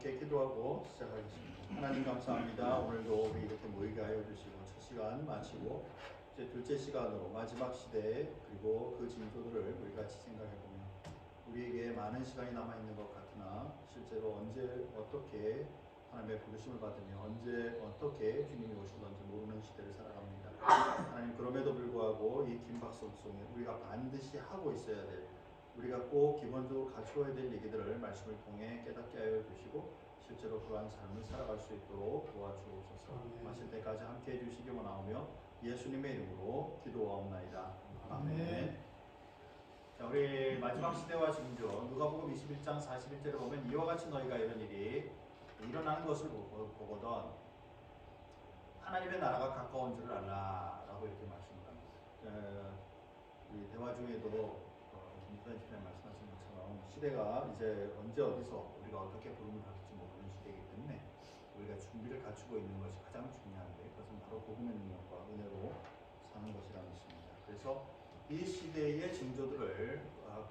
함께 기도하고 시작하겠습니다. 하나님 감사합니다. 오늘도 우리 이렇게 모이게 하여 주시고 첫 시간 마치고 이제 둘째 시간으로 마지막 시대 그리고 그 징조들을 우리 같이 생각해 보면 우리에게 많은 시간이 남아 있는 것 같으나 실제로 언제 어떻게 하나님의 부르심을 받으며 언제 어떻게 주님이 오실런지 모르는 시대를 살아갑니다. 하나님 그럼에도 불구하고 이 긴박성 속에 우리가 반드시 하고 있어야 될 우리가 꼭 기본적으로 갖추어야 될 얘기들을 말씀을 통해 깨닫게 하여 주시고 실제로 그러한 삶을 살아갈 수 있도록 도와주옵소서. 마칠 때까지 함께 해주시기 원하오며 예수님의 이름으로 기도하옵나이다. 아멘. 자, 우리 마지막 시대와 징조 누가복음 21장 41절을 보면 이와 같이 너희가 이런 일이 일어나는 것을 보거든 하나님의 나라가 가까운 줄을 알라라고 이렇게 말씀합니다. 우리 대화 중에도 김수환 말씀하신 것처럼 시대가 이제 언제 어디서 우리가 어떻게 부름을 받을지 모르는 시대이기 때문에 우리가 준비를 갖추고 있는 것이 가장 중요한데 그것은 바로 복음의 능력과 은혜로 사는 것이라는 것입니다. 그래서 이 시대의 징조들을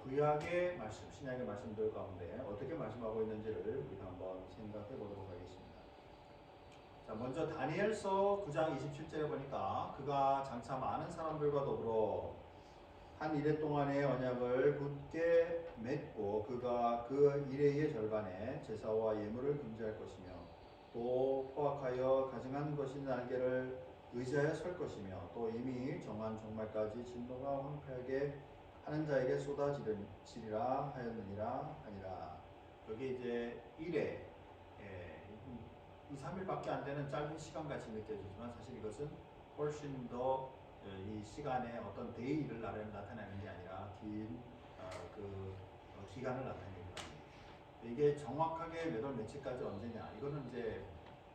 구약의 말씀, 신약의 말씀들 가운데 어떻게 말씀하고 있는지를 우리가 한번 생각해 보도록 하겠습니다. 자, 먼저 다니엘서 9장 27절에 보니까 그가 장차 많은 사람들과 더불어 한 이래 동안의 언약을 굳게 맺고 그가 그 이래의 절반에 제사와 예물을 금지할 것이며 또 포악하여 가증한 것인 날개를 의지하여 설 것이며 또 이미 정한 종말까지 진노가 황폐하게 하는 자에게 쏟아지리라 하였느니라 하니라. 여기 이제 이래 2, 3일밖에 안 되는 짧은 시간같이 느껴지지만 사실 이것은 훨씬 더 이 시간에 어떤 데이를 나타내는 게 아니라 긴 기간을 나타내는 겁니다. 이게 정확하게 몇 월 며칠까지 언제냐 이거는 이제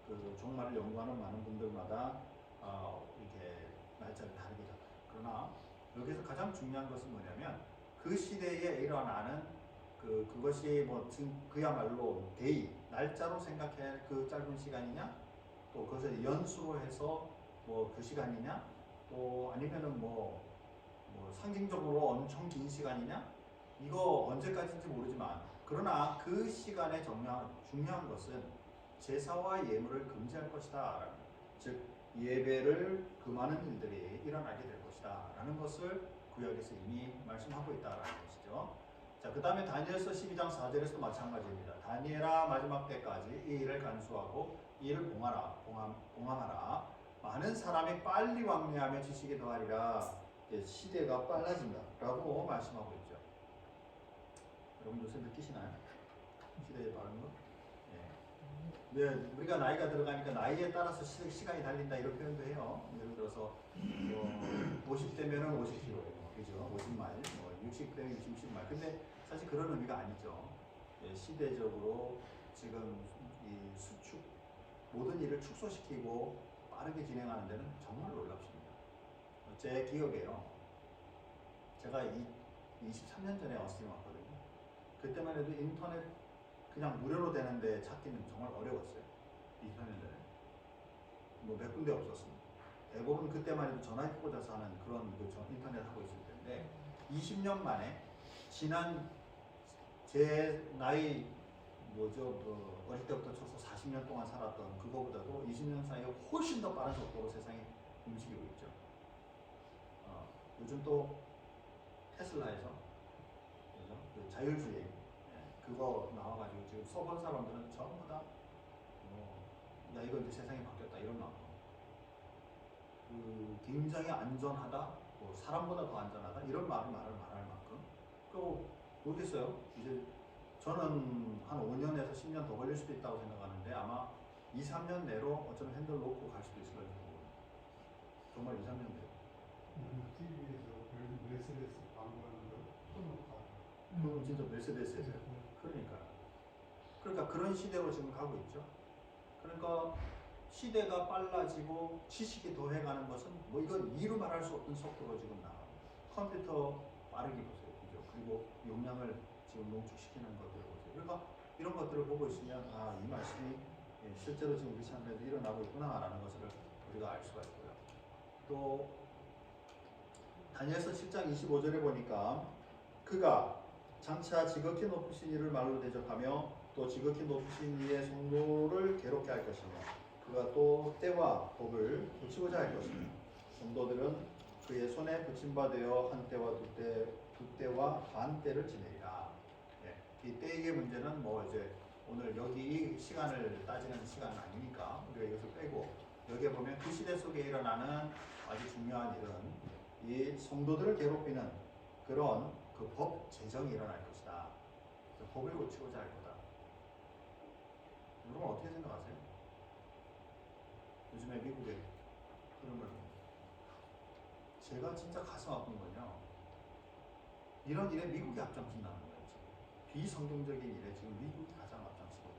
그 종말을 연구하는 많은 분들마다 이렇게 날짜를 다르게 잡아요. 그러나 여기서 가장 중요한 것은 뭐냐면 그 시대에 일어나는 그것이 뭐 그야말로 데이 날짜로 생각해야 할 그 짧은 시간이냐 또 그것을 연수로 해서 뭐 그 시간이냐 또 아니면은 뭐 상징적으로 엄청 긴 시간이냐 이거 언제까지인지 모르지만 그러나 그 시간에 중요한 것은 제사와 예물을 금지할 것이다. 즉 예배를 금하는 일들이 일어나게 될 것이다 라는 것을 구약에서 이미 말씀하고 있다라는 것이죠. 자, 그 다음에 다니엘서 12장 4절에서도 마찬가지입니다. 다니엘아 마지막 때까지 이 일을 간수하고 이 일을 봉함하라. 많은 사람이 빨리 왕래하며 지식이 더하리라. 시대가 빨라진다 라고 말씀하고 있죠. 여러분 요새 느끼시나요? 시대의 빠른 거? 네, 우리가 나이가 들어가니까 나이에 따라서 시간이 달린다 이런 표현도 해요. 예를 들어서 50대면은 50km, 그죠? 50마일, 60대면 60마일. 근데 사실 그런 의미가 아니죠. 시대적으로 지금 이 수축 모든 일을 축소시키고 빠르게 진행하는 데는 정말 놀랍습니다. 제 기억에요. 제가 23년 전에 어스틴 왔거든요. 그때만 해도 인터넷 그냥 무료로 되는데 찾기는 정말 어려웠어요. 23년 전에. 몇 군데 없었습니다. 대부분 그때만 해도 전화기 꽂아서 하는 그런 인터넷 하고 있을 텐데 20년 만에 지난 제 나이 어릴 때부터 쳐서 40년 동안 살았던 그거보다도 20년 사이에 훨씬 더 빠른 속도로 세상이 움직이고 있죠. 요즘 또 테슬라에서 그 자율주행 그거 나와가지고 지금 써본 사람들은 전부 다 야 이거 이제 세상이 바뀌었다 이런 나와. 굉장히 안전하다, 사람보다 더 안전하다 이런 말할 만큼 모르겠어요. 이제 저는 한 5년에서 10년 더 걸릴 수도 있다고 생각하는데 아마 2, 3년 내로 어쩌면 핸들 놓고 갈 수도 있을 거예요. 정말 2, 3년 내로. TV에서 메르세데스 광고하는 거 처음 봤어요. 그건 진짜 메르세데스에서요. 그러니까 그런 시대로 지금 가고 있죠. 그러니까 시대가 빨라지고 지식이 더해가는 것은 이건 이루 말할 수 없는 속도로 지금 나가고 컴퓨터 빠르게 보세요. 그죠? 그리고 용량을 지금 농축시키는 것들을 보세요. 그러니까 이런 것들을 보고 있으면 이 말씀이 실제로 지금 우리 삶에도 일어나고 있구나라는 것을 우리가 알 수가 있고요. 또 다니엘서 7장 25절에 보니까 그가 장차 지극히 높으신 이를 말로 대적하며 또 지극히 높으신 이의 성도를 괴롭게 할 것이며 그가 또 때와 법을 고치고자 할 것이며 성도들은 그의 손에 붙임바되어 한 때와 두 때와 반 때를 지내리라. 이 때의 문제는 뭐 이제 오늘 여기 이 시간을 따지는 시간은 아니니까 우리가 이것을 빼고 여기에 보면 그 시대 속에 일어나는 아주 중요한 일은 이 성도들을 괴롭히는 그런 그 법 제정이 일어날 것이다. 그래서 법을 고치고자 할 거다. 여러분 어떻게 생각하세요? 요즘에 미국의 흐름을 보면 제가 진짜 가슴 아픈 건요. 이런 일에 미국이 앞장선다는 거예요. 지금. 비성경적인 일에 지금 미국이 가장 앞장서고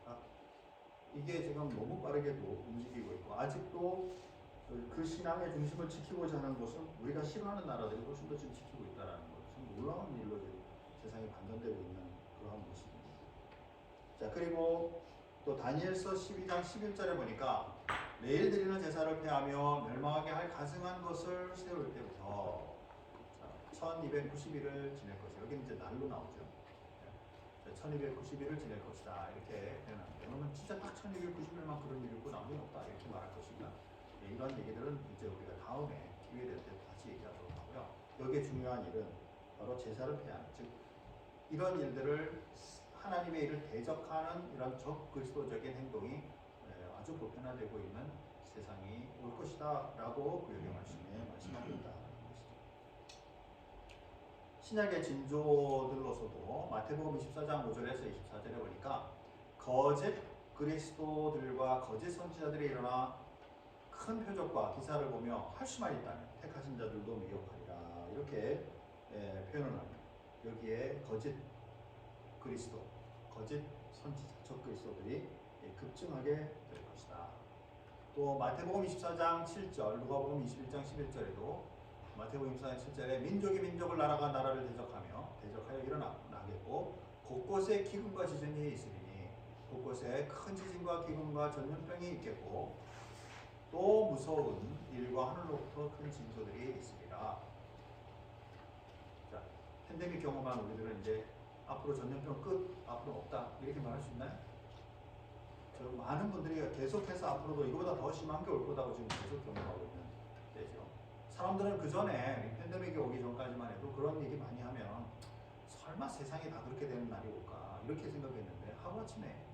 있다. 이게 지금 너무 빠르게도 움직이고 있고 아직도 그 신앙의 중심을 지키고자 하는 것은 우리가 싫어하는 나라들이 훨씬 더 지금 지키고 있다는 거예요. 참 놀라운 일로 지금 세상이 반전되고 있는 그러한 모습입니다. 자, 그리고 또 다니엘서 12장 11절에 보니까 매일 드리는 제사를 폐하며 멸망하게 할 가증한 것을 세울 때부터 1290일을 지낼 것이다. 여기는 이제 날로 나오죠. 1290일을 지낼 것이다. 이렇게 표현합니다. 그러면 진짜 딱 1290일만 그런 일이 있고 나머지는 없다. 이렇게 말할 것이다. 이런 얘기들은 이제 우리가 다음에 기회 될 때 다시 얘기하도록 하고요. 여기에 중요한 일은 바로 제사를 폐하는, 즉 이런 일들을 하나님의 일을 대적하는 이런 적그리스도적인 행동이 아주 보편화되고 있는 세상이 올 것이다 라고 구약의 말씀에 말씀하고 있다는 것이죠. 신약의 진조들로서도 마태복음 24장 5절에서 24절에 보니까 거짓 그리스도들과 거짓 선지자들이 일어나 큰 표적과 기사를 보며 할 수만 있다면 택하신 자들도 미혹하리라 이렇게 표현을 합니다. 여기에 거짓 그리스도, 거짓 선지자, 적그리스도들이 급증하게 될 것이다. 또 마태복음 24장 7절, 누가복음 21장 11절에도 마태복음 24장 7절에 민족이 민족을 나라가 나라를 대적하여 일어나겠고 곳곳에 기근과 지진이 있으리니 곳곳에 큰 지진과 기근과 전염병이 있겠고 또 무서운 일과 하늘로부터 큰 징조들이 있으리라. 자, 팬데믹 경험한 우리들은 이제 앞으로 전염병 끝, 앞으로 없다 이렇게 말할 수 있나요? 저 많은 분들이 계속해서 앞으로도 이거보다 더 심한 게 올 거다고 지금 계속 경험하고 있는 때죠. 사람들은 그 전에 팬데믹이 오기 전까지만 해도 그런 얘기 많이 하면 설마 세상이 다 그렇게 되는 날이 올까 이렇게 생각했는데 하루아침에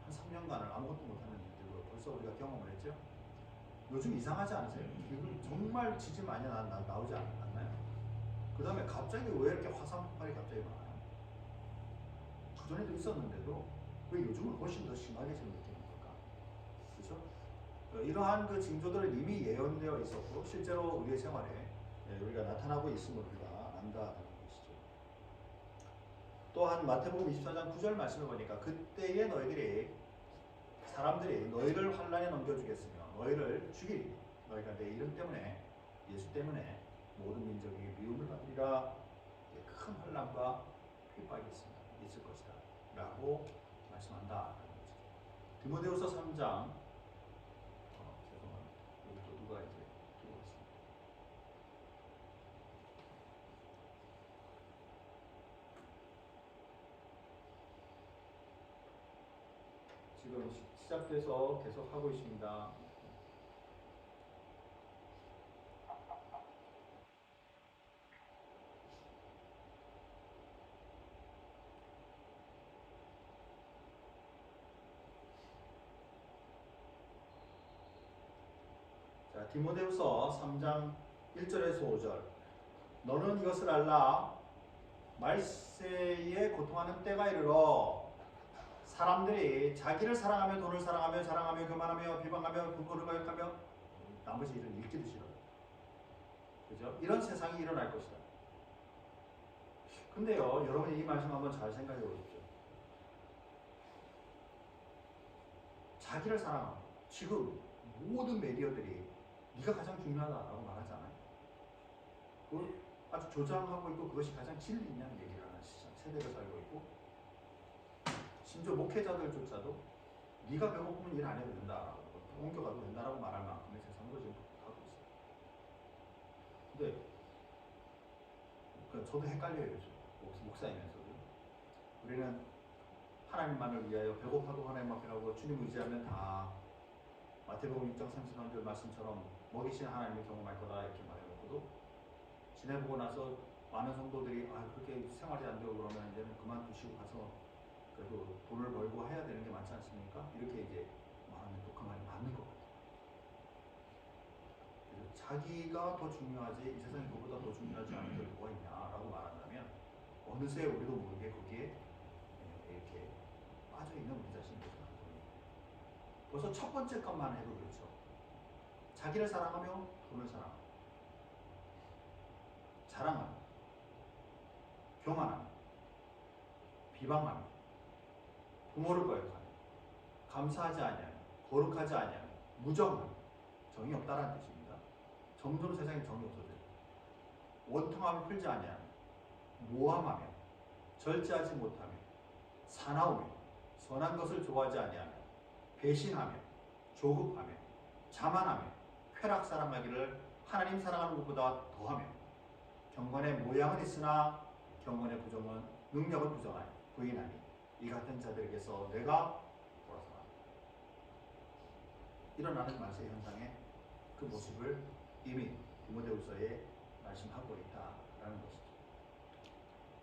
한 3년간을 아무것도 못하는 일들로 벌써 우리가 경험을 했죠. 요즘 이상하지 않으세요? 정말 지진 많이 나오지 않나요? 그 다음에 갑자기 왜 이렇게 화산 폭발이 갑자기 많아요? 그전에도 있었는데도 왜 요즘은 훨씬 더 심하게 지금 느끼는 걸까? 그렇죠? 이러한 그 징조들은 이미 예언되어 있었고 실제로 우리의 생활에 우리가 나타나고 있음을 우리가 안다는 것이죠. 또한 마태복음 24장 9절 말씀을 보니까 그때에 사람들이 너희를 환난에 넘겨주겠으며 너희를 죽이리. 너희가 내 이름 때문에 예수 때문에 모든 민족이 미움을 받으리라. 큰 환난과 핍박이 있을 것이다 라고 말씀한다. 디모데후서 3장 죄송합니다. 여기 또 누가 이제 들어왔습니다. 지금 시작돼서 계속 하고 있습니다. 자, 디모데후서 3장 1절에서 5절. 너는 이것을 알라. 말세에 고통하는 때가 이르러 사람들이 자기를 사랑하며 돈을 사랑하며 자랑하며 교만하며 비방하며 부모를 거역하며 나머지 일은 읽기도 싫어. 그죠? 이런 세상이 일어날 것이다. 근데요, 여러분이 이 말씀 한번 잘 생각해 보십시오. 자기를 사랑하고 지금 모든 메디어들이 네가 가장 중요하다라고 말하잖아요. 그 아주 조장하고 있고 그것이 가장 진리냐는 얘기를 하는 세대가 살고 있고 심지어 목회자들조차도 네가 배고프면 일 안 해도 된다라고 옮겨가도 된다라고 말할 만큼의 세상으로 지금 가고 있어요. 근데 저도 헷갈려요. 요즘 목사이면서도 우리는 하나님만을 위하여 배고파도 하나님 앞에 가고 주님 의지하면 다 마태복음 6장 33절 말씀처럼 먹이신 하나님을 경험할 거다 이렇게 말해놓고도 지내보고 나서 많은 성도들이 그렇게 생활이 안 되고 그러면 이제는 그만두시고 가서 그래도 돈을 벌고 해야 되는 게 맞지 않습니까? 이렇게 이제 말하면 또 그 말이 맞는 것 같아요. 그래서 자기가 더 중요하지 이 세상이 그보다 더 중요하지 않은 게 뭐가 있냐라고 말한다면 어느새 우리도 모르게 거기에 이렇게 빠져있는 우리 자신이 되죠. 벌써 첫 번째 것만 해도 그렇죠. 자기를 사랑하며 돈을 사랑하며 자랑하며 교만하며 비방하며 부모를 거역하며 감사하지 아니하며 거룩하지 아니하며 무정하며 정이 없다라는 뜻입니다. 점점 세상에 정이 없어져요. 원통함을 풀지 아니하며 모함하며 절제하지 못하며 사나우며 선한 것을 좋아하지 아니하며 배신하며 조급하며 자만하며 쾌락 사랑하기를 하나님 사랑하는 것보다 더하며 경건의 모양은 있으나 경건의 부정은 능력은 부인하니 이 같은 자들에게서 내가 돌아서라. 일어나는 말세 현상의 그 모습을 이미 디모데후서에 말씀하고 있다라는 것이죠.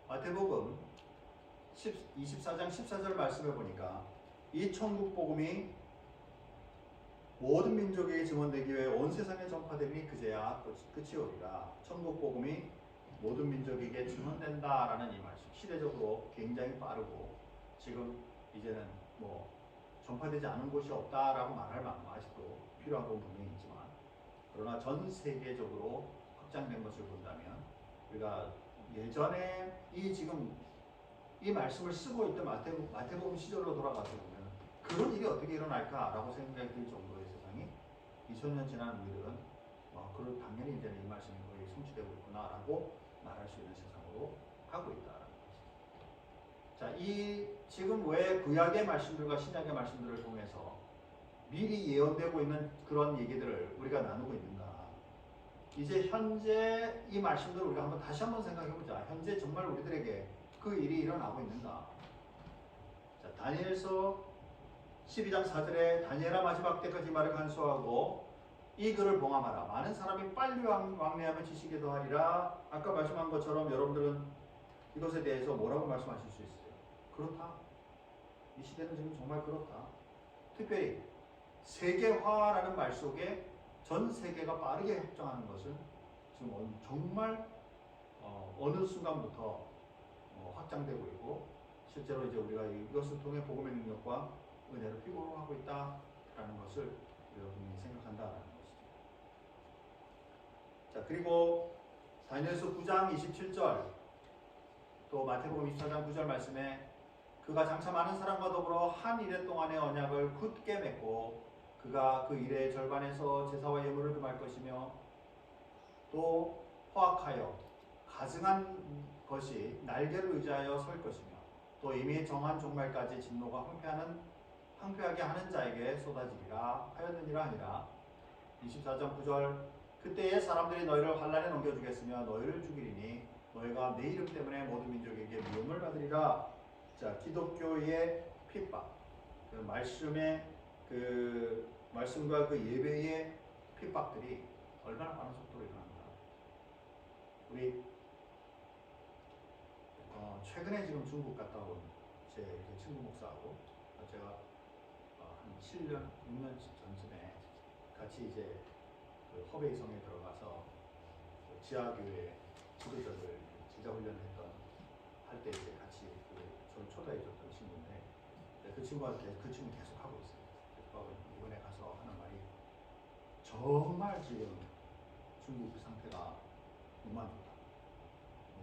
마태복음 24장 14절 말씀을 보니까 이 천국 복음이 모든 민족에게 증언되기 위해 온 세상에 전파되니 그제야 끝이 오리라. 천국 복음이 모든 민족에게 증언된다라는 이 말씀, 시대적으로 굉장히 빠르고 지금 이제는 뭐 전파되지 않은 곳이 없다라고 말할 만큼 아직도 필요한 건 분명히 있지만, 그러나 전 세계적으로 확장된 것을 본다면 우리가 예전에 지금 이 말씀을 쓰고 있던 마태복음 시절로 돌아가서 보면 그런 일이 어떻게 일어날까라고 생각이 들 정도의 세상이 2000년 지난 우리들은 그런 당연히 이제는 이 말씀이 거의 성취되고 있구나라고 말할 수 있는 세상으로 가고 있다라는 것이죠. 자, 이 지금 왜 구약의 말씀들과 신약의 말씀들을 통해서 미리 예언되고 있는 그런 얘기들을 우리가 나누고 있는가? 이제 현재 이 말씀들을 우리가 다시 한번 생각해보자. 현재 정말 우리들에게 그 일이 일어나고 있는가? 자, 다니엘서 12장 4절에 다니엘아 마지막 때까지 말을 간수하고 이 글을 봉함하라. 많은 사람이 빨리 왕래하면 지식이 더하리라. 아까 말씀한 것처럼 여러분들은 이것에 대해서 뭐라고 말씀하실 수 있어요? 그렇다. 이 시대는 지금 정말 그렇다. 특별히 세계화라는 말 속에 전 세계가 빠르게 확장하는 것은 지금 정말 어느 순간부터 확장되고 있고, 실제로 이제 우리가 이것을 통해 복음의 능력과 은혜를 피고로 하고 있다라는 것을 우리가 분명히 생각한다라는 것이죠. 자, 그리고 다니엘서 9장 27절 또 마태복음 24장 9절 말씀에 그가 장차 많은 사람과 더불어 한 일해 동안의 언약을 굳게 맺고 그가 그 일의 절반에서 제사와 예물을 금할 것이며 또 허악하여 가증한 것이 날개를 의지하여 설 것이며 또 이미 정한 종말까지 진노가 황폐하게 하는 자에게 쏟아지리라 하였느니라 하니라. 24장 9절 그때에 사람들이 너희를 환난에 넘겨주겠으며 너희를 죽이리니 너희가 내 이름 때문에 모든 민족에게 미움을 받으리라. 자, 기독교의 핍박, 그 말씀의 그 말씀과 그 예배의 핍박들이 얼마나 많은 속도로 일어납니다. 우리 최근에 지금 중국 갔다 온 제 친구 목사하고 제가 한 7년, 6년 전쯤에 같이 이제 그 허베이성에 들어가서 그 지하교회 지도자들 제자훈련했던 할 때 이제 같이 저를 초대해줬던 친구인데 그 친구한테 그 친구 계속 하고 있어요. 계속 이번에 가서 하는 말이 정말 지금 중국 상태가 너무 안 좋다.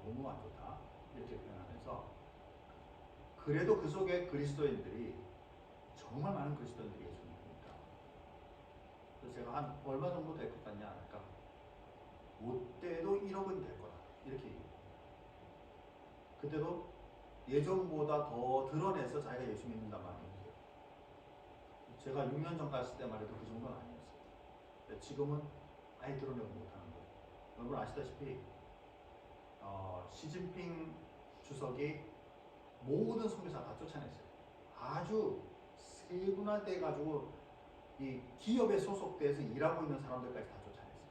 너무 안 좋다. 이렇게 표현하면서 그래도 그 속에 그리스도인들이 정말 많은 그리스도인들이 예수 믿습니다. 그래서 제가 한 얼마 정도 될 것 같냐 하니까 못돼도 1억은 될 거다. 이렇게 얘기해요. 그때도 예전보다 더 드러내서 자기가 예수 믿는단 말이에요. 제가 6년 전 갔을 때만 해도 그 정도는 아니었어요. 지금은 아예 드러내고 못하는 거예요. 여러분 아시다시피 시진핑 주석이 모든 선교사 다 쫓아냈어요. 아주 세분화돼 가지고 이 기업에 소속돼서 일하고 있는 사람들까지 다 쫓아냈어요.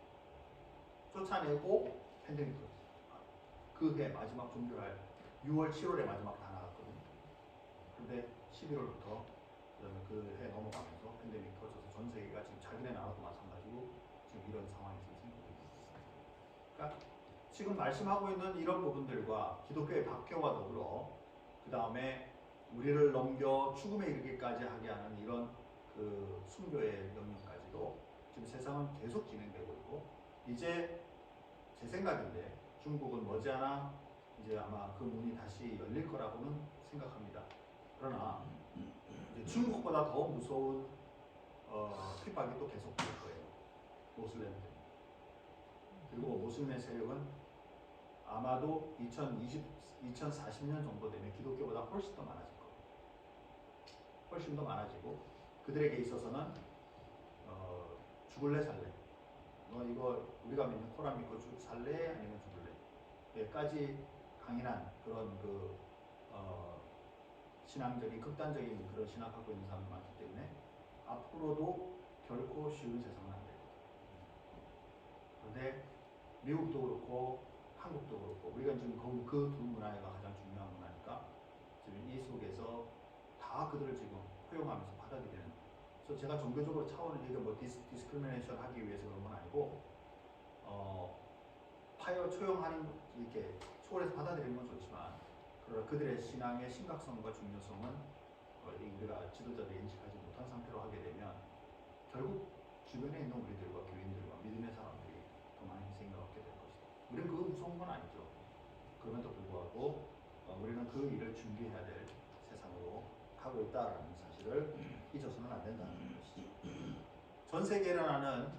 쫓아내고 팬데믹 터졌어요. 그 해 마지막 종교할 6월, 7월에 마지막 다 나갔거든요. 근데 11월부터 그 해 넘어가면서 팬데믹 터져서 전 세계가 지금 자기네 나라도 마찬가지고 지금 이런 상황이 지금 생기고 있습니다. 그러니까 지금 말씀하고 있는 이런 부분들과 기독교의 박해와 더불어 그 다음에 우리를 넘겨 죽음에 이르기까지 하게 하는 이런 그 순교의 영역까지도 지금 세상은 계속 진행되고 있고, 이제 제 생각인데 중국은 머지않아 이제 아마 그 문이 다시 열릴 거라고는 생각합니다. 그러나 이제 중국보다 더 무서운 핍박이 또 계속될 거예요. 모슬렘들. 그리고 모슬렘 세력은 아마도 2040년 정도 되면 기독교보다 훨씬 더 많아질 거예요. 훨씬 더 많아지고 그들에게 있어서는 죽을래 살래. 너 이거 우리가 믿는 코란 믿고 살래 아니면 죽을래? 까지 강인한 그런 그 신앙적인 극단적인 그런 신앙 갖고 있는 사람이 많기 때문에 앞으로도 결코 쉬운 세상은 안 될 거예요. 그런데 미국도 그렇고 한국도 그렇고 우리가 지금 그 두 문화가 가장 중요한 문화니까 지금 이 속에서 다 그들을 지금 포용하면서 받아들이는. 그래서 제가 종교적으로 차원을 이게 뭐 디스크리미네이션 하기 위해서 그런 건 아니고 초용하는 이렇게 초월해서 받아들이는 건 좋지만 그러나 그들의 신앙의 심각성과 중요성은 우리가 지도자들이 인식하지 못한 상태로 하게 되면 결국 주변에 있는 우리들과 교인들과 믿음의 사람들이 더 많은 희생을 얻게 될 것이다. 우리는 그거 무서운 건 아니죠. 그럼에도 불구하고 우리는 그 일을 준비해야 될 세상으로 가고 있다는 사실을 잊어서는 안 된다는 것이죠. 전 세계에 일어나는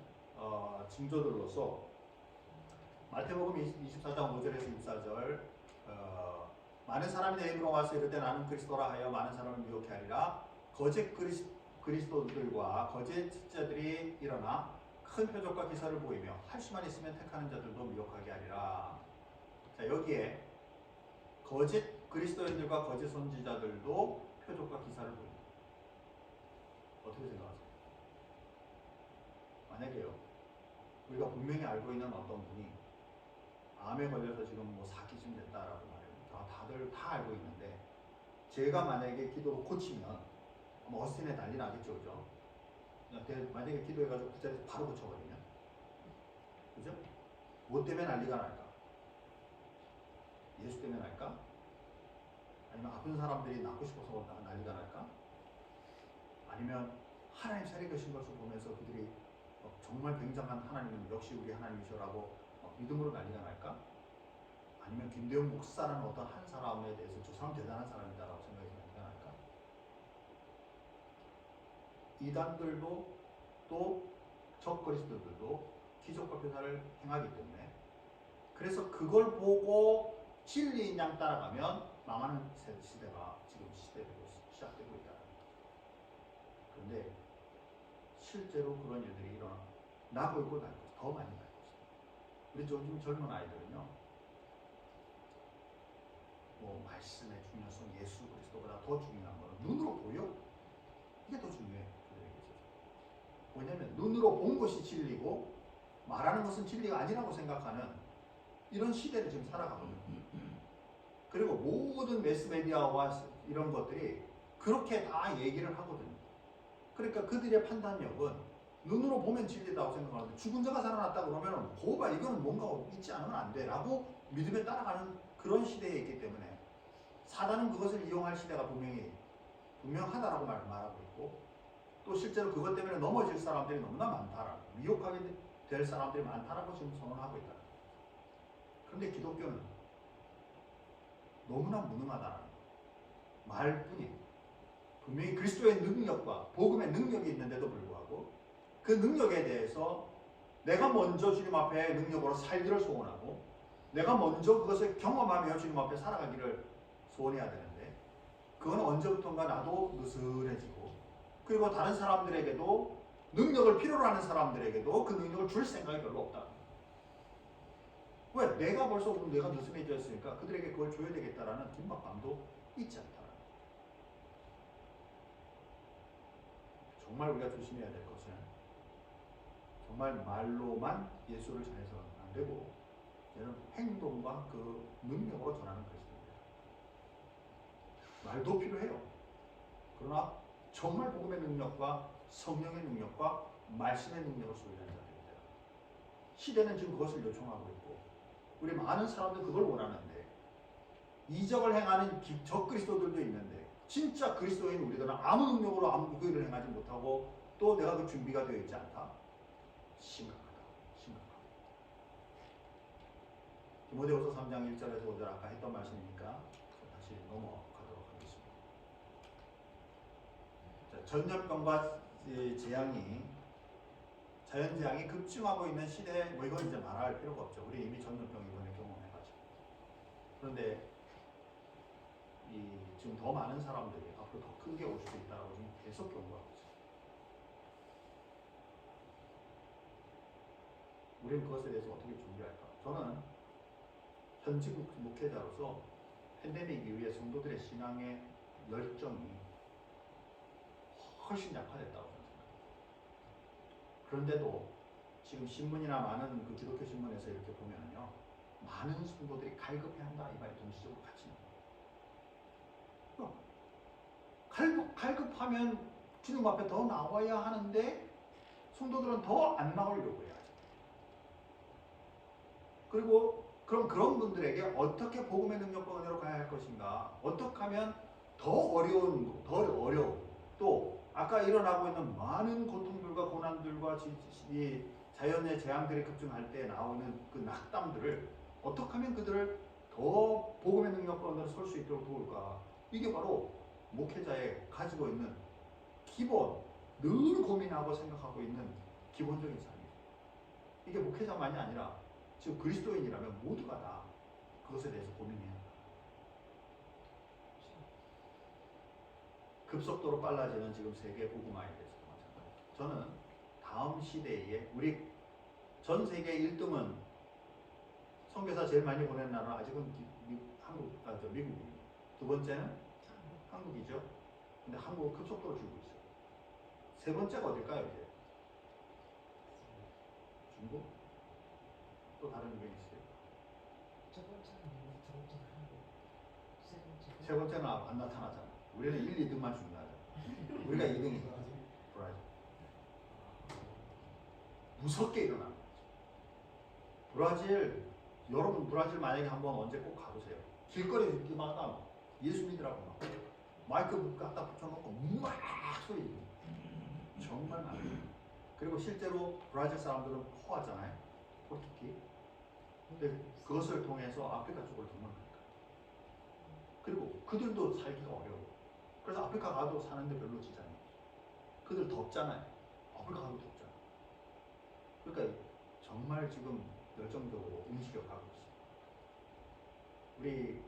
징조들로서 마태복음 24장 5절에서 24절 많은 사람이 내 이름으로 와서 이를 때 나는 그리스도라 하여 많은 사람을 미혹해 하리라. 거짓 그리스도들과 거짓 지자들이 일어나 큰 표적과 기사를 보이며 할 수만 있으면 택하는 자들도 미혹하게 하리라. 자, 여기에 거짓 그리스도인들과 거짓 선지자들도 표적과 기사를 보인다. 어떻게 생각하세요? 만약에요, 우리가 분명히 알고 있는 어떤 분이 암에 걸려서 지금 뭐 사기쯤 됐다라고 말해요. 다들 다 알고 있는데 제가 만약에 기도로 고치면 뭐 어스틴에 난리 나겠죠, 그죠? 만약에 기도해가지고 그 자리에서 바로 고쳐버리면, 그죠? 뭐 때문에 난리가 날까? 예수 때문에 날까? 아니면 아픈 사람들이 낫고 싶어서 난리가 날까? 아니면 하나님 살아계신 것을 보면서 그들이 정말 굉장한 하나님은 역시 우리 하나님이셔라고 믿음으로 난리가 날까? 아니면 김대웅 목사라는 어떤 한 사람에 대해서 저 사람 대단한 사람이다라고 생각해서 난리가 날까? 이단들도 또 적그리스도들도 기적과 표사를 행하기 때문에, 그래서 그걸 보고 진리인 양 따라가면 망하는 시대가 지금 시작되고 있다. 그런데 실제로 그런 일들이 나고 있고 날 것이다. 더 많이 날 것이다. 우리 요즘 젊은 아이들은요, 뭐 말씀의 중요성, 예수 그리스도보다 더 중요한 거는 눈으로 보여. 이게 더 중요해. 그들에게 있어서. 왜냐하면 눈으로 본 것이 진리고 말하는 것은 진리가 아니라고 생각하는 이런 시대를 지금 살아가거든요. 그리고 모든 매스메디아와 이런 것들이 그렇게 다 얘기를 하거든요. 그러니까 그들의 판단력은 눈으로 보면 진리다고 생각하는데 죽은 자가 살아났다 그러면 거봐 이거는 뭔가 있지 않으면 안 돼 라고 믿음에 따라가는 그런 시대에 있기 때문에 사단은 그것을 이용할 시대가 분명하다라고 말하고 있고, 또 실제로 그것 때문에 넘어질 사람들이 너무나 많다라고, 미혹하게 될 사람들이 많다라고 지금 선언하고 있다. 그런데 기독교는 너무나 무능하다는 말뿐이에요. 분명히 그리스도의 능력과 복음의 능력이 있는데도 불구하고 그 능력에 대해서 내가 먼저 주님 앞에 능력으로 살기를 소원하고 내가 먼저 그것을 경험하며 주님 앞에 살아가기를 소원해야 되는데, 그건 언제부턴가 나도 느슨해지고, 그리고 다른 사람들에게도 능력을 필요로 하는 사람들에게도 그 능력을 줄 생각이 별로 없다. 왜? 내가 벌써 내가 느슨해졌으니까 그들에게 그걸 줘야 되겠다라는 긴박감도 있지 않다는 거죠. 정말 우리가 조심해야 될 것은 정말 말로만 예수를 전해서는 안 되고 여러분 행동과 그 능력으로 전하는 그리스도입니다. 말도 필요해요. 그러나 정말 복음의 능력과 성령의 능력과 말씀의 능력을 소유한 자들입니다. 시대는 지금 그것을 요청하고 있고 우리 많은 사람들 그걸 원하는데 이적을 행하는 적그리스도들도 있는데 진짜 그리스도인 우리들은 아무 능력으로 아무 그 일을 행하지 못하고 또 내가 그 준비가 되어 있지 않다. 심각하다. 심각하다. 디모데후서 3장 1절에서 5절 아까 했던 말씀이니까 다시 넘어가도록 하겠습니다. 자, 전염병과 재앙이 자연재앙이 급증하고 있는 시대에 뭐 이건 이제 말할 필요가 없죠. 우리 이미 전염병 이번에 경험해가지고. 그런데 지금 더 많은 사람들이 앞으로 더 큰 게 올 수도 있다고 지금 계속 경고하고 있어요. 우리는 그것에 대해서 어떻게 준비할까? 저는 현직 목회자로서 팬데믹 이후에 성도들의 신앙의 열정이 훨씬 약화됐다고 생각합니다. 그런데도 지금 신문이나 많은 그 기독교 신문에서 이렇게 보면요, 많은 성도들이 갈급해야 한다 이 말이 동시적으로 같이 나와요. 갈급하면 주님 앞에 더 나와야 하는데 성도들은 더 안 나오려고 해요. 그리고 그럼 그런 분들에게 어떻게 복음의 능력과 은혜로 가야 할 것인가? 어떻게 하면 더 어려운 또 아까 일어나고 있는 많은 고통들과 고난들과 이 자연의 재앙들이 급증할 때 나오는 그 낙담들을 어떻게 하면 그들을 더 복음의 능력과 은혜로 설 수 있도록 도울까? 이게 바로 목회자의 가지고 있는 기본, 늘 고민하고 생각하고 있는 기본적인 삶이에요. 이게 목회자만이 아니라 지금 그리스도인이라면 모두가 다 그것에 대해서 고민해야 합니다. 급속도로 빨라지는 지금 세계 복음화에 대해서도 마찬가지입니다. 저는 다음 시대에 우리 전 세계 1등은 선교사 제일 많이 보낸 나라는 아직은 미국입니다. 두 번째는 한국이죠. 근데 한국은 급속도로 줄고 있어요. 세 번째가 어딜까요, 이제? 중국? 또 다른 유행이 있어요. 첫 번째는 미국, 두 번째는 한국, 세 번째는 안 나타나잖아. 우리는 1, 2등만 중요하잖아. 우리가 2등이죠. 브라질. 무섭게 일어나는 거죠. 브라질, 여러분 브라질 만약에 한번 언제 꼭 가보세요. 길거리에 이렇게 막 예수 믿으라고 막 마이크 갖다 붙여놓고 막 소리 지르고 정말 많아요. 그리고 실제로 브라질 사람들은 포하잖아요. 포르투기. 근데 그것을 통해서 아프리카 쪽을 도망갑니다. 그리고 그들도 살기가 어려워. 그래서 아프리카 가도 사는데 별로 지장이 없어. 그들 덥잖아요. 아프리카 가도 덥잖아. 그러니까 정말 지금 열정적으로 움직여가고 있습니다. 우리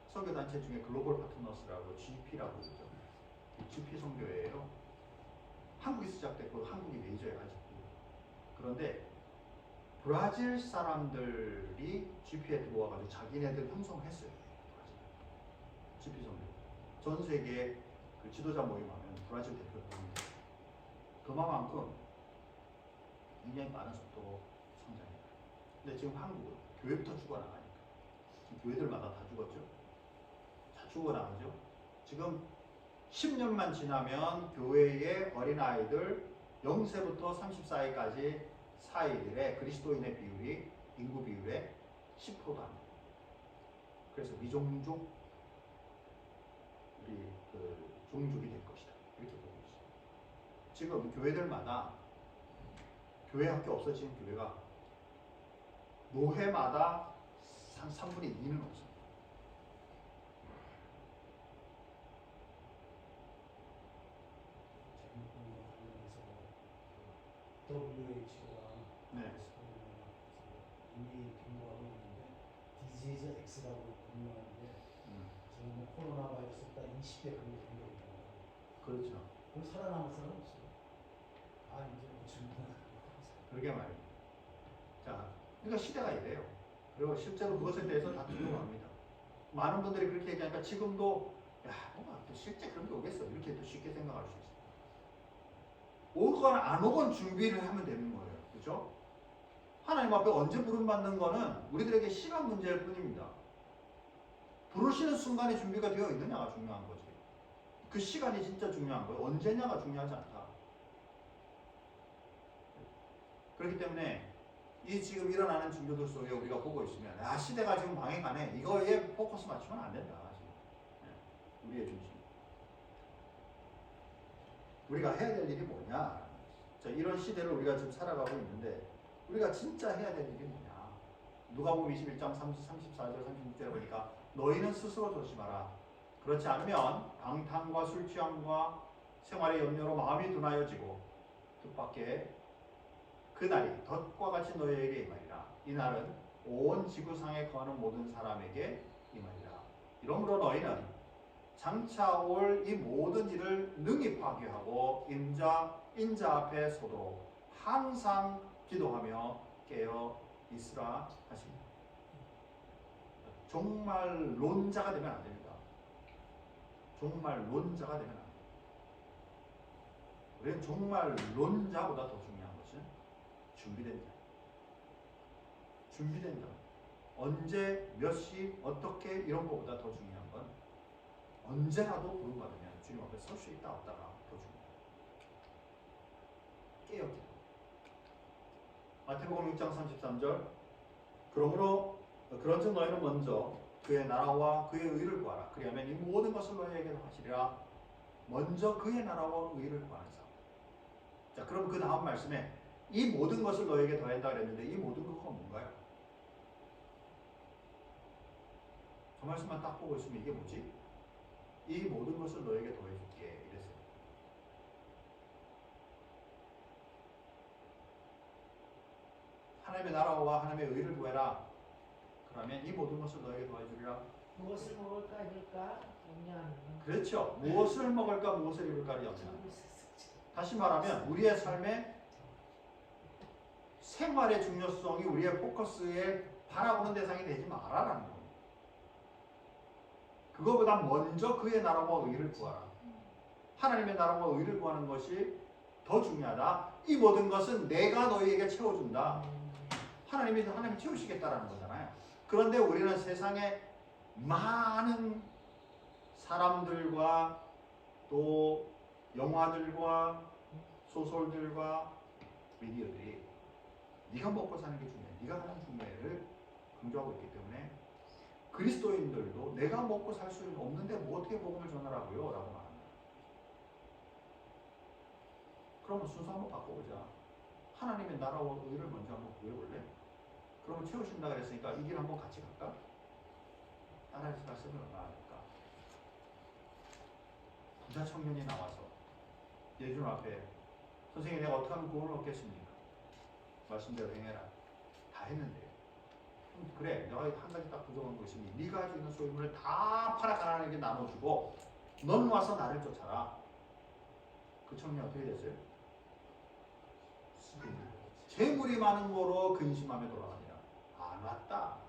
선교단체 중에 글로벌 파트너스라고 GP라고 있죠. GP 선교회예요. 한국이 시작됐고 한국이 메이저예요 아직도. 그런데 브라질 사람들이 GP에 들어와가지고 자기네들 형성했어요. GP 선교. 전 세계 그 지도자 모임하면 브라질 대표로 됩니다. 그만큼 굉장히 많은 속도로 성장해요. 근데 지금 한국은 교회부터 죽어나가니까 지금 교회들마다 다 죽었죠. 다 죽어나가죠. 지금 10년만 지나면 교회의 어린아이들 0세부터 34세까지 사이들의 그리스도인의 비율이 인구 비율의 10%도 안 돼요. 그래서 미종족 우리 그 종족이 될 것이다. 이렇게 보고 있어요. 지금 교회들마다 교회 학교 없어지는 교회가 노회마다 한 3분의 2는 없습니다. WHO가 네. 이미 경고하고 있는데 디지즈 X라고 분류하는데 지금 코로나 바이러스가 20대 그게 공격이잖아요. 그렇죠. 그럼 살아남을 사람 없어요. 아 이제 고치는구나. 그러게 말이에요. 자, 그러니까 시대가 이래요. 그리고 실제로 그것에 대해서 다 두려워합니다. 많은 분들이 그렇게 얘기하니까 지금도 야, 뭐가 또 실제 그런 게 오겠어? 이렇게 또 쉽게 생각할 수 있어. 오건 안 오건 준비를 하면 되는 거예요. 그렇죠? 하나님 앞에 언제 부름받는 거는 우리들에게 시간 문제일 뿐입니다. 부르시는 순간에 준비가 되어 있느냐가 중요한 거지. 그 시간이 진짜 중요한 거예요. 언제냐가 중요하지 않다. 그렇기 때문에 이 지금 일어나는 징조들 속에 우리가 보고 있으면 아 시대가 지금 방해가네. 이거에 포커스 맞추면 안 된다. 지금. 네. 우리의 중심. 우리가 해야 될 일이 뭐냐? 자, 이런 시대를 우리가 지금 살아가고 있는데 우리가 진짜 해야 될 일이 뭐냐? 누가복음 21장 34절 36절에 보니까 너희는 스스로 조심하라. 그렇지 않으면 방탕과 술 취함과 생활의 염려로 마음이 둔하여지고 뜻밖의 그날이 덫과 같이 너희에게 임하리라. 이 날은 온 지구상에 거하는 모든 사람에게 임하리라. 이러므로 너희는 장차 올 이 모든 일을 능히 파괴하고 인자 앞에 서도록 항상 기도하며 깨어 있으라 하십니다. 정말 론자가 되면 안 됩니다. 정말 론자가 되면 안 됩니다. 우리는 정말 론자보다 더 중요한 것은 준비된 자. 준비된 자. 언제, 몇 시, 어떻게 이런 것보다 더 중요한 건 언제라도 부름받으면 주님 앞에 설 수 있다 없다가 더 중요해요. 깨어 기도. 마태복음 6장 33절 그러므로 그런즉 너희는 먼저 그의 나라와 그의 의를 구하라. 그리하면 이 모든 것을 너희에게 하시리라. 먼저 그의 나라와 의를 구하는 삶. 자, 그럼 그 다음 말씀에 이 모든 것을 너희에게 더한다 그랬는데 이 모든 것은 뭔가요? 저 말씀만 딱 보고 있으면 이게 뭐지? 이 모든 것을 너희에게 더해줄게 이랬어요. 하나님의 나라와 하나님의 의를 구해라. 그러면 이 모든 것을 너희에게 더해주리라. 무엇을 먹을까 입을까 염려하는 그렇죠. 무엇을 먹을까 무엇을 입을까를 염려하는. 다시 말하면 우리의 삶의 생활의 중요성이 우리의 포커스에 바라보는 대상이 되지 마라라는 겁니다. 그거보다 먼저 그의 나라와 의를 구하라. 하나님의 나라와 의를 구하는 것이 더 중요하다. 이 모든 것은 내가 너희에게 채워준다. 하나님이 채우시겠다라는 거잖아요. 그런데 우리는 세상에 많은 사람들과 또 영화들과 소설들과 미디어들이 네가 먹고 사는 게 중요해. 네가 하는 중요해를 강조하고 있기 때문에 그리스도인들도 내가 먹고 살 수 없는데 뭐 어떻게 복음을 전하라고요? 라고 말합니다. 그러면 순서 한번 바꿔보자. 하나님의 나라와 의를 먼저 한번 구해볼래? 그러면 채우신다 그랬으니까 이 길 한번 같이 갈까? 따라해서 갔으면 얼마나 될까? 부자 청년이 나와서 예수 앞에 선생님 내가 어떻게 하면 구원을 얻겠습니까? 말씀대로 행해라. 다 했는데 그래 내가 한 가지 딱 부족한 거 있으니 네가 가지고 있는 소유물을 다 팔아 가난하게 나눠주고 넌 와서 나를 쫓아라. 그 청년 어떻게 됐어요? 재물이 많은 거로 근심하며 돌아갑니다. 안 왔다가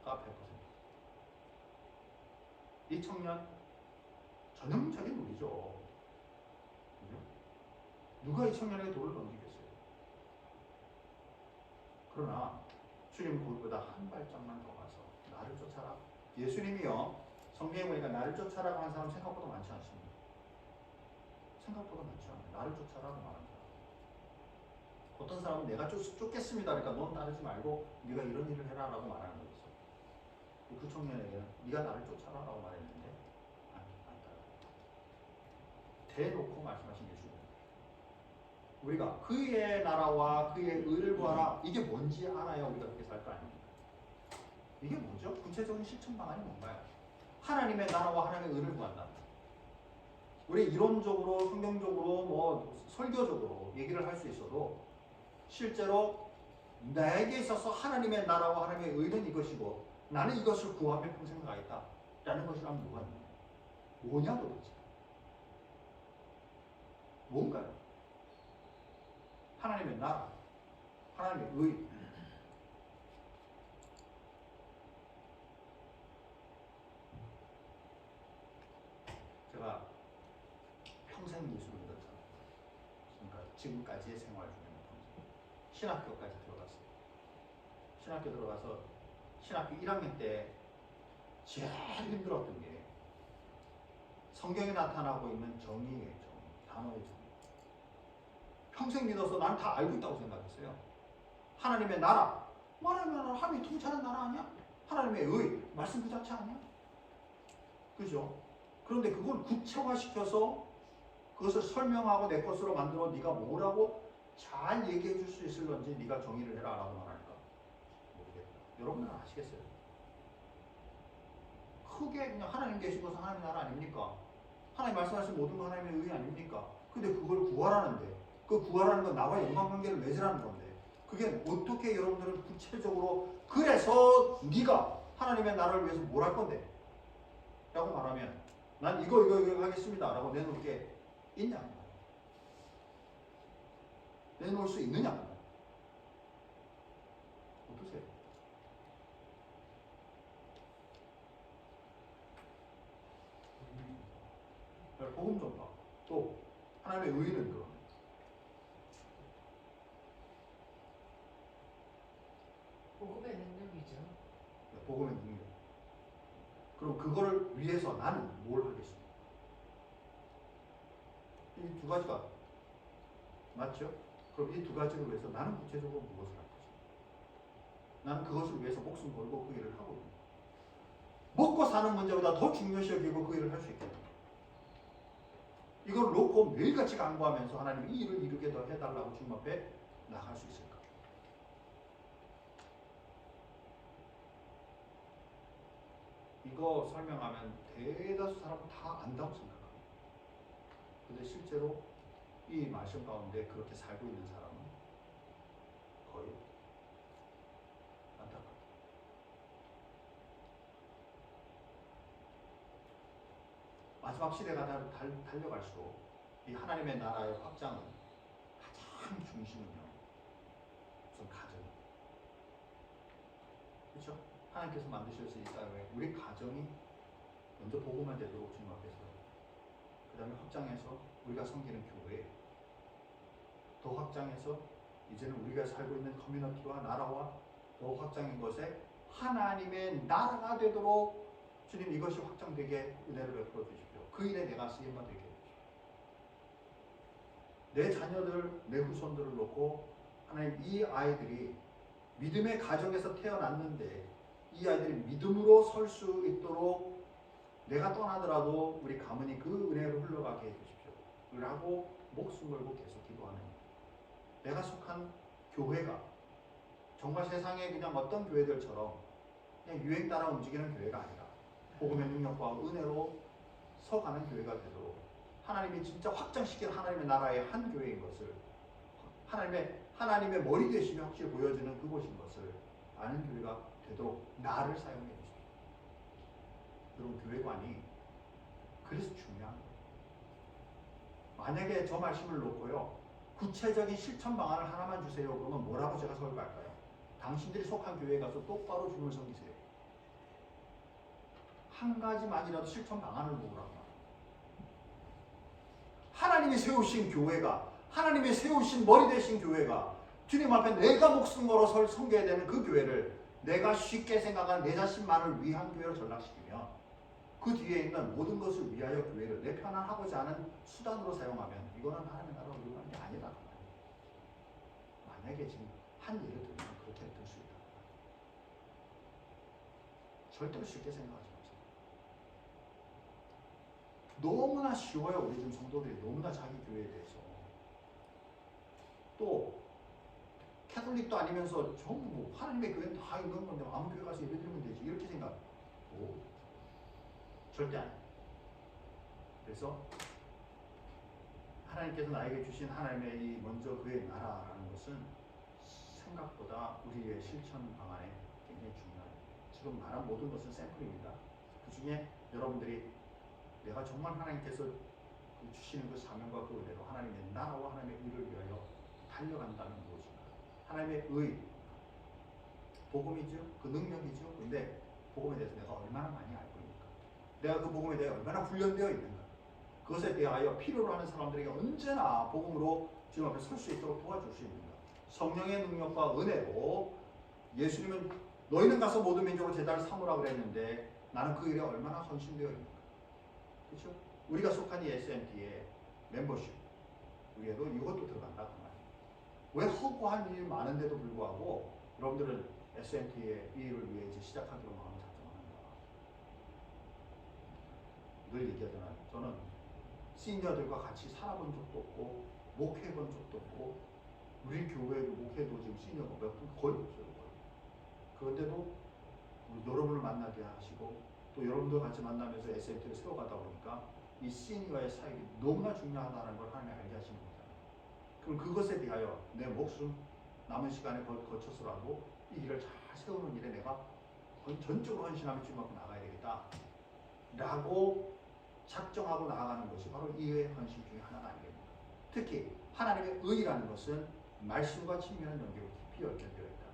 100%. 이 청년 전형적인 우리죠. 그죠? 누가 이 청년에게 돌을 던지겠어요? 그러나 주님 그보다 한 발짝만 더 가서 나를 쫓아라. 예수님이요 성경에 보니까 나를 쫓아라고 하는 사람 생각보다 많지 않습니다. 생각보다 많지 않아요. 나를 쫓아라고 말하는 사람. 어떤 사람은 내가 쫓겠습니다. 그러니까 넌 따르지 말고 네가 이런 일을 해라 라고 말하는 거였어. 그 청년에게는 네가 나를 쫓아라 라고 말했는데 안 따라. 대놓고 말씀하신 예수님. 우리가 그의 나라와 그의 의를 구하라. 이게 뭔지 알아야 우리가 그렇게 살 거 아닙니까? 이게 뭐죠? 구체적인 실천 방안이 뭔가요? 하나님의 나라와 하나님의 의를 구한다. 우리 이론적으로, 성경적으로, 뭐 설교적으로 얘기를 할 수 있어도 실제로 나에게 있어서 하나님의 나라와 하나님의 의는 이것이고 나는 이것을 구하며 평생 가겠다 라는 것이라면 뭐가 있나요? 뭐냐 도대체? 뭔가요? 하나님의 나라, 하나님의 의. 지금까지의 생활 중에는 신학교까지 들어갔어요. 신학교 들어가서 신학교 1학년 때 제일 힘들었던 게 성경에 나타나고 있는 정의예요. 단어의 정의. 평생 믿어서 난 다 알고 있다고 생각했어요. 하나님의 나라, 하나님의 나라, 하나님이 통치하는 나라 아니야? 하나님의 의, 말씀 그 자체 아니야? 그죠? 그런데 그걸 구체화시켜서 그것을 설명하고 내 것으로 만들어 네가 뭐라고 잘 얘기해 줄 수 있을런지 네가 정의를 해라 라고 말하니까 모르겠다. 여러분은 아시겠어요? 크게 그냥 하나님 계신 것은 하나님의 나라 아닙니까? 하나님 말씀하신 모든 건 하나님의 의 아닙니까? 근데 그걸 구하라는데 그 구하라는 건 나와 연관관계를 맺으라는 건데 그게 어떻게 여러분들은 구체적으로 그래서 네가 하나님의 나라를 위해서 뭘 할 건데? 라고 말하면 난 이거 하겠습니다 라고 내놓을 게 있냐? 내놓을 수 있느냐? 어떠세요? 복음 전파 또 하나님의 의는 그런 복음의 능력이죠. 복음의 능력. 그럼 그거를 위해서 나는 뭘 하겠습니까? 이 두 가지가 맞죠? 그럼 이 두 가지를 위해서 나는 구체적으로 무엇을 할 것인가? 나는 그것을 위해서 목숨 걸고 그 일을 하고 있는 먹고 사는 문제보다 더 중요시 여기고 그 일을 할 수 있겠다. 이걸 놓고 매일같이 간구하면서 하나님 이 일을 이루게 더 해달라고 주님 앞에 나갈 수 있을까? 이거 설명하면 대다수 사람은 다 안다고 생각합니다. 근데 실제로 이 말씀 가운데 그렇게 살고 있는 사람은 거의 안타깝다. 마지막 시대가 달려갈수록 이 하나님의 나라의 확장은 가장 중심은요. 우선 가정입니다. 그렇죠? 하나님께서 만드셨을 이 사회에 우리 가정이 먼저 복음만 되도록 주님 앞에서 그 다음에 확장해서 우리가 섬기는 교회 더 확장해서 이제는 우리가 살고 있는 커뮤니티와 나라와 더 확장인 것에 하나님의 나라가 되도록 주님 이것이 확장되게 은혜를 베풀어 주십시오. 그 일에 내가 쓰임받게 해주십시오. 내 자녀들, 내 후손들을 놓고 하나님 이 아이들이 믿음의 가정에서 태어났는데 이 아이들이 믿음으로 설 수 있도록 내가 떠나더라도 우리 가문이 그 은혜로 흘러가게 해주십시오. 라고 목숨 걸고 계속 기도하는 내가 속한 교회가 정말 세상에 그냥 어떤 교회들처럼 그냥 유행 따라 움직이는 교회가 아니라 복음의 능력과 은혜로 서가는 교회가 되도록 하나님이 진짜 확장시킨 하나님의 나라의 한 교회인 것을 하나님의 머리 되시며 확실히 보여주는 그곳인 것을 아는 교회가 되도록 나를 사용해 주십시오. 여러분 교회관이 그래서 중요한 거예요. 만약에 저 말씀을 놓고요. 구체적인 실천 방안을 하나만 주세요. 그러면 뭐라고 제가 설교할까요? 당신들이 속한 교회에 가서 똑바로 주님을 섬기세요. 한 가지만이라도 실천 방안을 보라고. 하나님이 세우신 교회가 하나님이 세우신 머리 되신 교회가 주님 앞에 내가 목숨 걸어 섬겨야 되는 그 교회를 내가 쉽게 생각하는 내 자신만을 위한 교회로 전락시키면 그 뒤에 있는 모든 것을 위하여 교회를 내 편안하고자 하는 수단으로 사용하면 이거는 하나님의 나라로 이루어가는 게 아니다. 만약에 지금 한 예를 들면 그렇게 될 수 있다. 절대로 쉽게 생각하지 마세요. 너무나 쉬워요. 우리 지금 성도들이 너무나 자기 교회에 대해서 또 캐톨릭도 아니면서 전부 하나님의 교회는 다 있는 건데 아무 교회 가서 예배 드리면 되지 이렇게 생각하고 절대 아니에요. 그래서 하나님께서 나에게 주신 하나님의 이 먼저 그의 나라라는 것은 생각보다 우리의 실천 방안에 굉장히 중요합니다. 지금 말한 모든 것은 샘플입니다. 그 중에 여러분들이 내가 정말 하나님께서 주시는 그 사명과 그 은혜로 하나님의 나라와 하나님의 의를 위하여 달려간다는 무엇인가? 하나님의 의, 복음이죠. 그 능력이죠. 근데 복음에 대해서 내가 얼마나 많이 알고 있는가? 내가 그 복음에 대해 얼마나 훈련되어 있는가? 그것에 대하여 필요로 하는 사람들에게 언제나 복음으로 주님 앞에 설 수 있도록 도와줄 수 있는 것. 성령의 능력과 은혜로 예수님은 너희는 가서 모든 민족을 제자를 삼으라 그랬는데 나는 그 일에 얼마나 헌신되어 있는가. 그렇죠? 우리가 속한 이 SMT의 멤버십 우리에도 이것도 들어간다 그 말이에요. 왜 허구한 일이 많은데도 불구하고 여러분들은 SMT의 이 일을 위해 이제 시작하기로 마음을 작정하는가. 늘 얘기하잖아요. 저는 시니어들과 같이 살아본 적도 없고 목회해본 적도 없고 우리 교회도 목회도 지금 시니어가 몇 분 거의 없어요. 거의. 그런데도 우리 여러분을 만나게 하시고 또 여러분들 같이 만나면서 SMT를 세워가다 보니까 이 시니어의 사역이 너무나 중요하다는 걸 하나님이 알게 하시는 거잖아요. 그럼 그것에 대하여 내 목숨 남은 시간에 거쳐서라도 이 일을 잘 세우는 일에 내가 전적으로 헌신하며 주님 앞에 나가야 되겠다 라고 작정하고 나아가는 것이 바로 이의 헌신 중에 하나가 아니겠습니까? 특히 하나님의 의라는 것은 말씀과 친밀한 연계로 깊이 얽혀져 있다.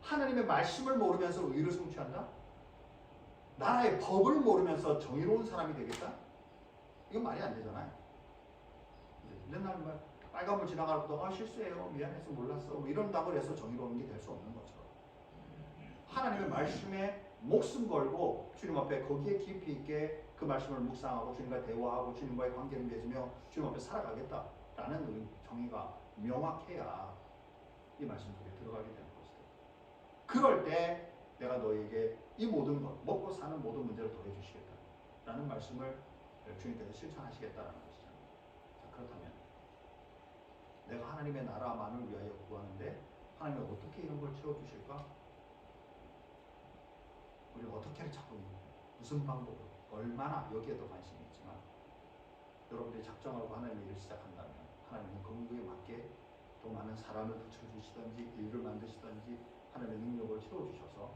하나님의 말씀을 모르면서 의를 성취한다? 나라의 법을 모르면서 정의로운 사람이 되겠다? 이건 말이 안 되잖아요. 맨날 빨간불 지나가고도 실수해요, 미안해서 몰랐어 뭐 이런다고 해서 정의로운 게 될 수 없는 것처럼 하나님의 말씀에 목숨 걸고 주님 앞에 거기에 깊이 있게 그 말씀을 묵상하고 주님과 대화하고 주님과의 관계를 맺으며 주님 앞에 살아가겠다라는 정의가 명확해야 이 말씀 속에 들어가게 되는 것이다. 그럴 때 내가 너에게 이 모든 것, 먹고 사는 모든 문제를 더해 주시겠다라는 말씀을 주님께서 실천하시겠다라는 것이잖아요. 자, 그렇다면 내가 하나님의 나라만을 위하여 구하는데 하나님이 어떻게 이런 걸 채워주실까? 우리가 어떻게를 찾고 있는 거예요? 무슨 방법으로? 얼마나 여기에도 관심이 있지만 여러분들이 작정하고 하나님의 일을 시작한다면 하나님은 거기에 맞게 더 많은 사람을 붙여주시든지 일을 만드시든지 하나님의 능력을 채워주셔서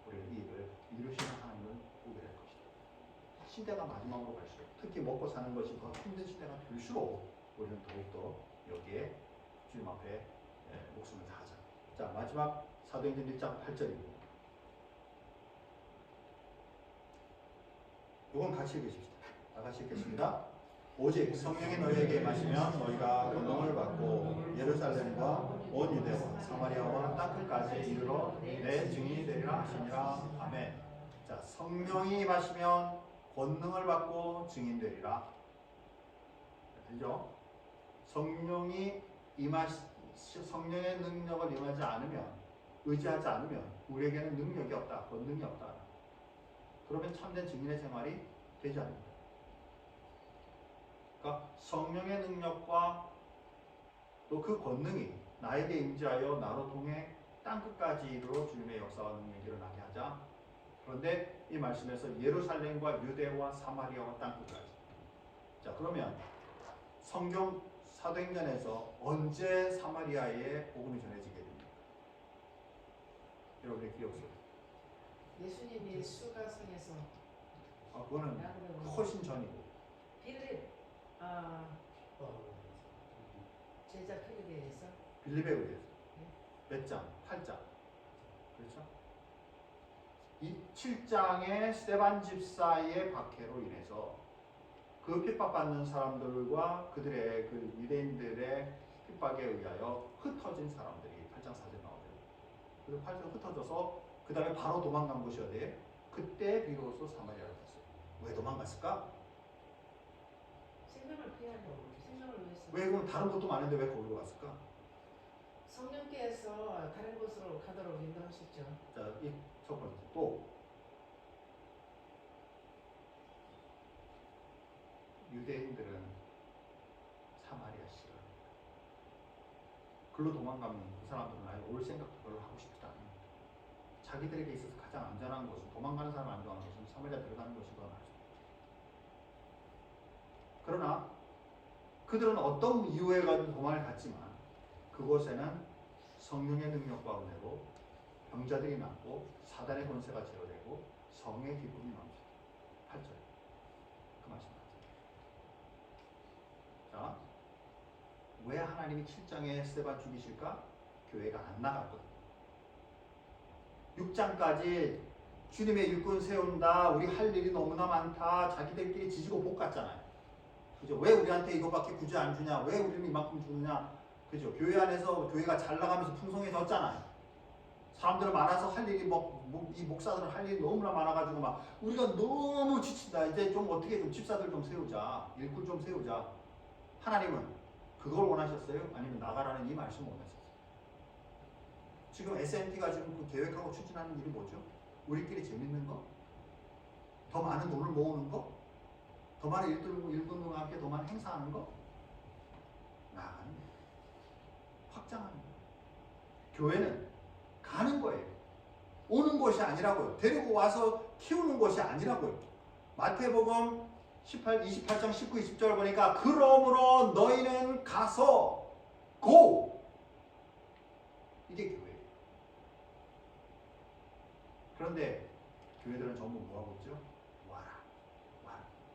우리는 이 일을 이루시는 하나님을 보게 될 것이다. 시대가 마지막으로 갈수록 특히 먹고 사는 것이 더 힘든 시대가 될수록 우리는 더욱더 여기에 주님 앞에 목숨을 다하자. 자, 마지막 사도행전 1장 8절입니다. 이건 같이 읽으십시다. 다 같이 읽겠습니다. 오직 성령이 너희에게 임하시면 너희가 권능을 받고 예루살렘과 온 유대와 사마리아와 땅끝까지 이르러 내 증인이 되리라 하시니라. 아멘. 자, 성령이 임하시면 권능을 받고 증인 되리라. 되죠? 성령의 능력을 임하지 않으면, 의지하지 않으면 우리에게는 능력이 없다, 권능이 없다. 그러면 참된 증인의 생활이 되지 않는다. 그러니까 성령의 능력과 또 그 권능이 나에게 임재하여 나로 통해 땅끝까지 이르러 주님의 역사와 능력이 일어나게 하자. 그런데 이 말씀에서 예루살렘과 유대와 사마리아와 땅끝까지. 자, 그러면 성경 사도행전에서 언제 사마리아에 복음이 전해지게 됩니까? 여러분의 기억 속에. 예수님이 수가성에서 그거는 훨씬 전이고. 빌립 제자 필립에 의해서 빌립에 의해서 몇 장? 8장. 그렇죠? 이 7장의 스데반 집사의 박해로 인해서 그 핍박받는 사람들과 그들의 그 유대인들의 핍박에 의하여 흩어진 사람들이 8장 4절 나오죠. 그래서 8장 흩어져서 그 다음에 바로 도망간 곳이 어디에? 그때 비로소 사마리아를 갔어요. 왜 도망갔을까? 생명을 피하려고, 생명을 위해서. 왜 그럼 다른 곳도 많은데 왜 거기로 갔을까? 성령께서 다른 곳으로 가도록 인도하셨죠. 자, 이 첫 번째. 또 유대인들은 사마리아 싫어합니다. 글로 도망가면 그 사람들은 아예 올 생각도 별로 하고 싶지도 않아요. 자기들에게 있어서 가장 안전한 곳은, 도망가는 사람을 안 좋아하는 것은 사마리아 들어가는 것이 더 나아요. 그러나 그들은 어떤 이유에 가지고 도망을 갔지만 그곳에는 성령의 능력과 은혜로 병자들이 낫고 사단의 권세가 제어되고 성의 기쁨이 넘치다. 8절. 그 말씀 맞죠? 자, 왜 하나님이 7장에 스데반 죽이실까? 교회가 안 나갔거든요. 6장까지 주님의 일꾼 세운다, 우리 할 일이 너무나 많다, 자기들끼리 지지고 볶았잖아요. 그죠? 왜 우리한테 이거밖에 굳이 안 주냐? 왜 우리는 이만큼 주느냐? 그죠? 교회 안에서 교회가 잘 나가면서 풍성해졌잖아요. 사람들 많아서 할 일이 이 목사들은 할 일이 너무나 많아가지고 막 우리가 너무 지친다. 이제 좀 어떻게 좀 집사들 좀 세우자. 일꾼 좀 세우자. 하나님은 그걸 원하셨어요? 아니면 나가라는 이 말씀을 원하셨어요? 지금 SNT가 지금 그 계획하고 추진하는 일이 뭐죠? 우리끼리 재밌는 거? 더 많은 돈을 모으는 거? 더 많은 일꾼과 함께 더 많은 행사하는 거? 나가는 거예요. 확장하는 거예요. 교회는 가는 거예요. 오는 것이 아니라고요. 데리고 와서 키우는 것이 아니라고요. 마태복음 28장 19, 20절 보니까 그러므로 너희는 가서 고! 이게 교회예요. 그런데 교회들은 전부 뭐하고 있죠? 와라.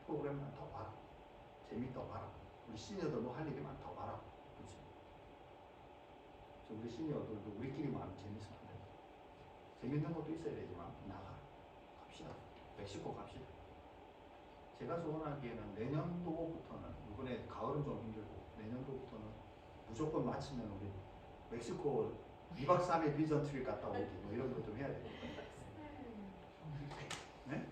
프로그램 많다 와라. 재밌다 와라. 우리 시니어들 뭐 할 일이 많다 와라. 그렇죠? 우리 시니어들도 우리끼리만 재밌으면 안 된다. 재밌는 것도 있어야 되지만 나가. 갑시다. 멕시코 갑시다. 제가 소원하기에는 내년도부터는 이번에 가을은 좀 힘들고 내년도부터는 무조건 마치면 우리 멕시코 2박 3일 비전 트립 갔다 오기 뭐 이런 거 좀 해야 돼요. 네?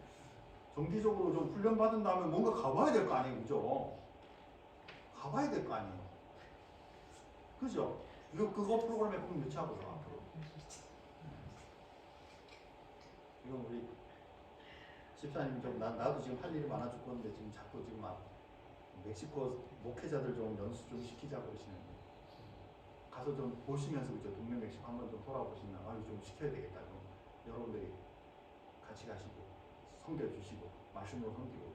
정기적으로 좀 훈련 받은 다음에 뭔가 가봐야 될 거 아니에요, 그죠? 가봐야 될 거 아니에요, 그죠? 그거 프로그램에 꼭 넣자고요 앞으로. 이건 우리 집사님 좀 나도 지금 할 일이 많아 죽겠는데 지금 자꾸 지금 막 멕시코 목회자들 좀 연수 좀 시키자고 그러시는데 가서 좀 보시면서 그죠? 동네 멕시코 한번 좀 돌아보시면 좀 시켜야 되겠다. 좀 여러분들이 같이 가시고 섬겨주시고 말씀으로 섬기고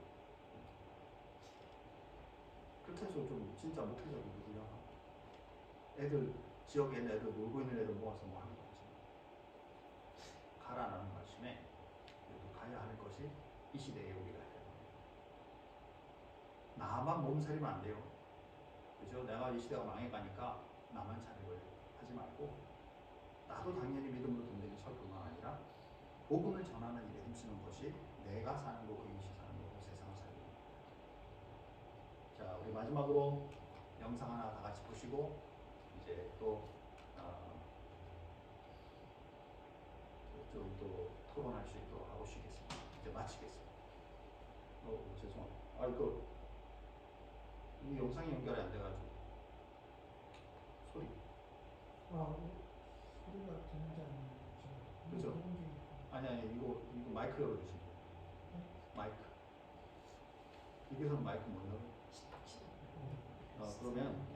그렇게 해서 좀 진짜 목회자들 누구야? 애들 지역에 있는 애들 놀고 있는 애들 모아서 뭐 하는 거지. 가라라는 말씀에 우리도 가야 하는 것이 이 시대에 우리가 해야 돼요. 나만 몸살이면 안 돼요. 그죠? 내가 이 시대가 망해가니까 나만 차리고 하지 말고 나도 당연히 믿음으로 든든히 설 뿐만 아니라 복음을 전하는 일에 힘쓰는 것이 내가 사는 거고 이웃이 사는 거고 세상을 살고 있는 거예요. 자, 우리 마지막으로 영상 하나 다 같이 보시고 이제 또 좀 또 토론할 수 있도록 하고 쉬겠습니다. 이제 마치겠습니다. 죄송합니다. 이 영상이 연결이 안 돼가지고 소리. 소리가 되는지 안 되는지. 그죠? 아니 이거 마이크 열어주시면 돼요. 마이크. 여기서는 마이크 못 열어. 그러면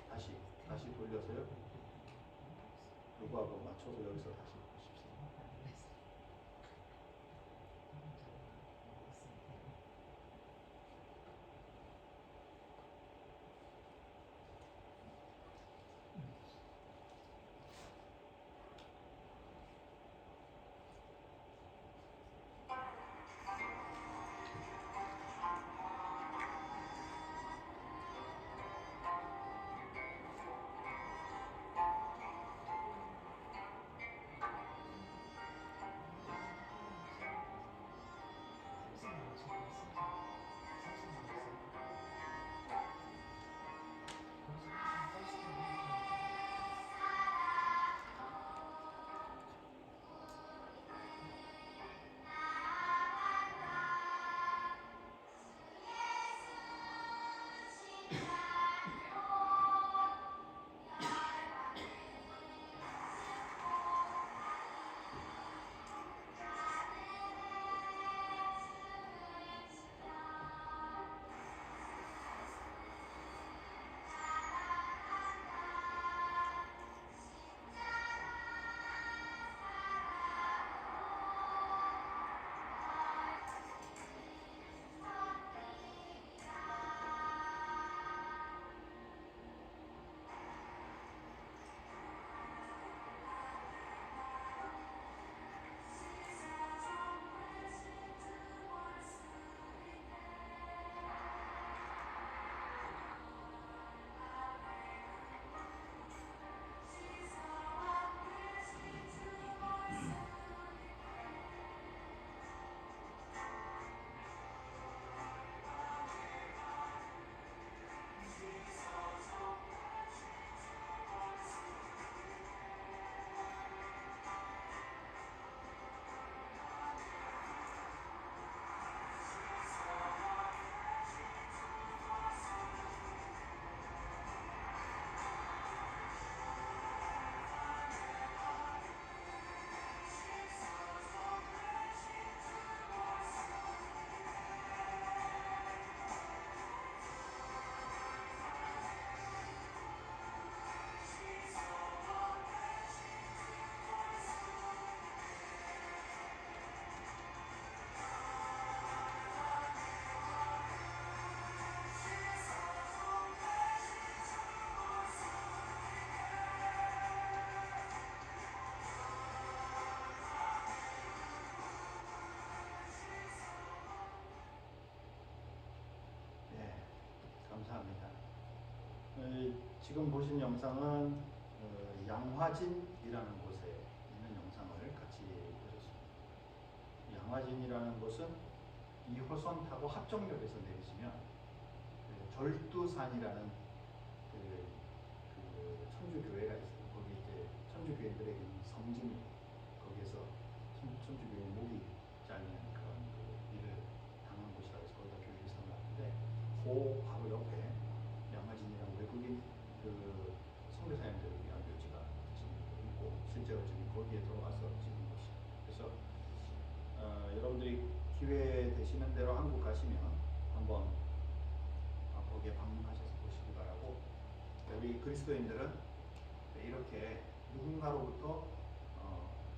다시 돌려서요. 요거하고 맞춰서 여기서 다시 보십시오. 지금 보신 영상은 양화진이라는 곳에 있는 영상을 같이 보셨습니다. 양화진이라는 곳은 2호선 타고 합정역에서 내리시면 절두산이라는 그 천주교회가 있어요. 거기 이제 천주교인들에게 성진, 거기에서 천주교인 목이 잘리는 그런 그 일을 당한 곳이라 해서 거기다 교회를 세워놨는데 그 바로 옆에 양화진이라는 외국인 그 선교사님들을 위한 묘지가 지금 있고 실제로 지금 거기에 들어가서 찍은 곳이에요. 그래서 여러분들이 기회 되시는 대로 한국 가시면 한번 거기에 방문하셔서 보시기 바라고, 우리 그리스도인들은 이렇게 누군가로부터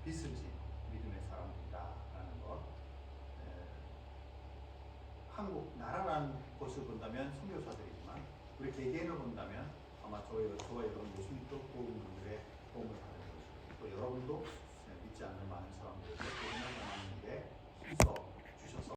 빚을 진 믿음의 사람들이다라는 것. 한국 나라라는 곳을 본다면 선교사들이지만 우리 개개인을 본다면 아마 저와 여러분 예수님 뽑은 분들의 도움을 받은 것이고, 또 여러분도 믿지 않는 많은 사람들에게 도움을 받는 게 힘써